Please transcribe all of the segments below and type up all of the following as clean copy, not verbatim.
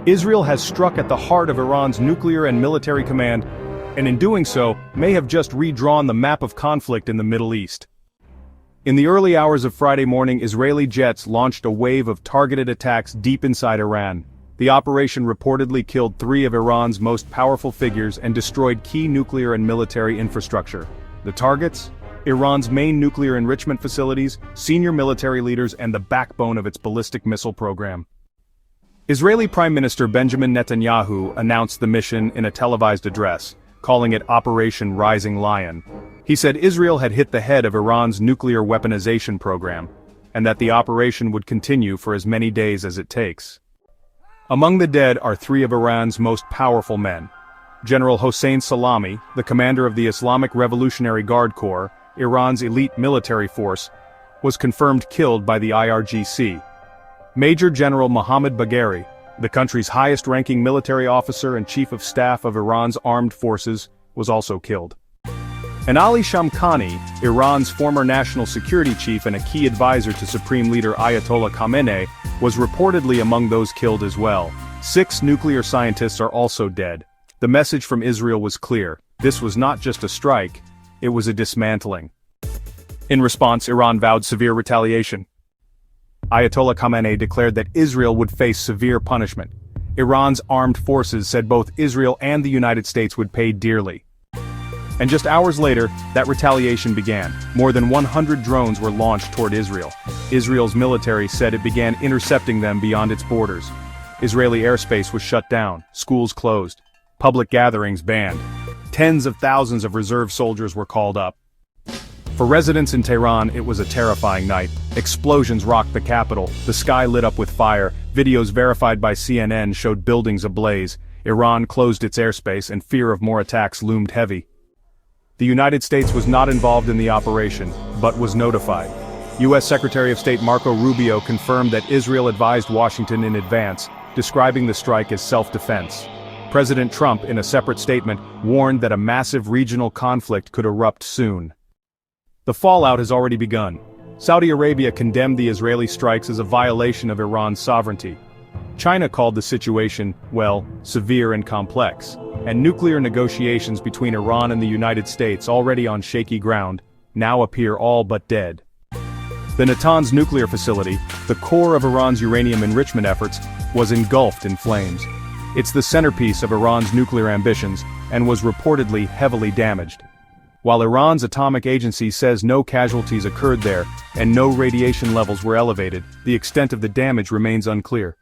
Israel has struck at the heart of Iran's nuclear and military command, and in doing so, may have just redrawn the map of conflict in the Middle East. In the early hours of Friday morning, Israeli jets launched a wave of targeted attacks deep inside Iran. The operation reportedly killed 3 of Iran's most powerful figures and destroyed key nuclear and military infrastructure. The targets? Iran's main nuclear enrichment facilities, senior military leaders, and the backbone of its ballistic missile program. Israeli Prime Minister Benjamin Netanyahu announced the mission in a televised address, calling it Operation Rising Lion. He said Israel had hit the head of Iran's nuclear weaponization program, and that the operation would continue for as many days as it takes. Among the dead are 3 of Iran's most powerful men. General Hossein Salami, the commander of the Islamic Revolutionary Guard Corps, Iran's elite military force, was confirmed killed by the IRGC. Major General Mohammad Bagheri, the country's highest-ranking military officer and chief of staff of Iran's armed forces, was also killed. And Ali Shamkhani, Iran's former national security chief and a key advisor to Supreme Leader Ayatollah Khamenei, was reportedly among those killed as well. 6 nuclear scientists are also dead. The message from Israel was clear: this was not just a strike, it was a dismantling. In response, Iran vowed severe retaliation. Ayatollah Khamenei declared that Israel would face severe punishment. Iran's armed forces said both Israel and the United States would pay dearly. And just hours later, that retaliation began. More than 100 drones were launched toward Israel. Israel's military said it began intercepting them beyond its borders. Israeli airspace was shut down, schools closed, public gatherings banned. Tens of thousands of reserve soldiers were called up. For residents in Tehran, it was a terrifying night. Explosions rocked the capital, the sky lit up with fire, videos verified by CNN showed buildings ablaze. Iran closed its airspace and fear of more attacks loomed heavy. The United States was not involved in the operation, but was notified. U.S. Secretary of State Marco Rubio confirmed that Israel advised Washington in advance, describing the strike as self-defense. President Trump, in a separate statement, warned that a massive regional conflict could erupt soon. The fallout has already begun. Saudi Arabia condemned the Israeli strikes as a violation of Iran's sovereignty. China called the situation, well, severe and complex, and nuclear negotiations between Iran and the United States, already on shaky ground, now appear all but dead. The Natanz nuclear facility, the core of Iran's uranium enrichment efforts, was engulfed in flames. It's the centerpiece of Iran's nuclear ambitions, and was reportedly heavily damaged. While Iran's atomic agency says no casualties occurred there, and no radiation levels were elevated, the extent of the damage remains unclear.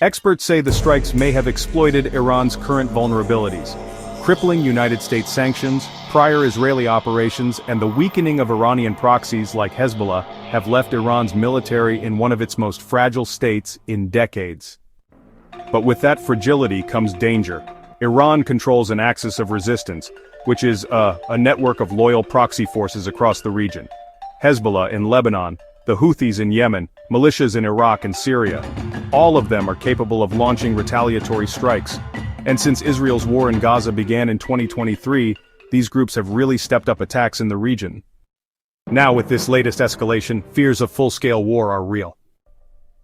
Experts say the strikes may have exploited Iran's current vulnerabilities. Crippling United States sanctions, prior Israeli operations, and the weakening of Iranian proxies like Hezbollah have left Iran's military in one of its most fragile states in decades. But with that fragility comes danger. Iran controls an axis of resistance, which is a network of loyal proxy forces across the region. Hezbollah in Lebanon, the Houthis in Yemen, militias in Iraq and Syria. All of them are capable of launching retaliatory strikes. And since Israel's war in Gaza began in 2023, these groups have really stepped up attacks in the region. Now with this latest escalation, fears of full-scale war are real.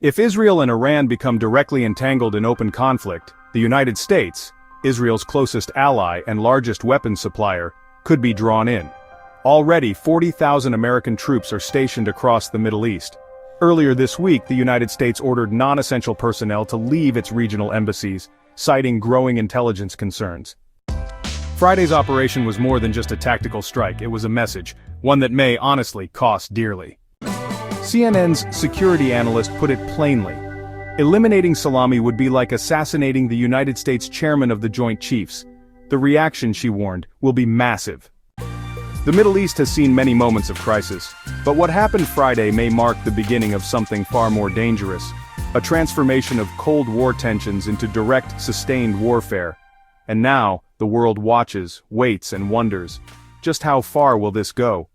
If Israel and Iran become directly entangled in open conflict, the United States, Israel's closest ally and largest weapons supplier, could be drawn in. Already 40,000 American troops are stationed across the Middle East. Earlier this week, the United States ordered non-essential personnel to leave its regional embassies, citing growing intelligence concerns. Friday's operation was more than just a tactical strike, it was a message, one that may honestly cost dearly. CNN's security analyst put it plainly. Eliminating Salami would be like assassinating the United States chairman of the Joint Chiefs. The reaction, she warned, will be massive. The Middle East has seen many moments of crisis, but what happened Friday may mark the beginning of something far more dangerous, a transformation of Cold War tensions into direct, sustained warfare. And now, the world watches, waits and wonders. Just how far will this go?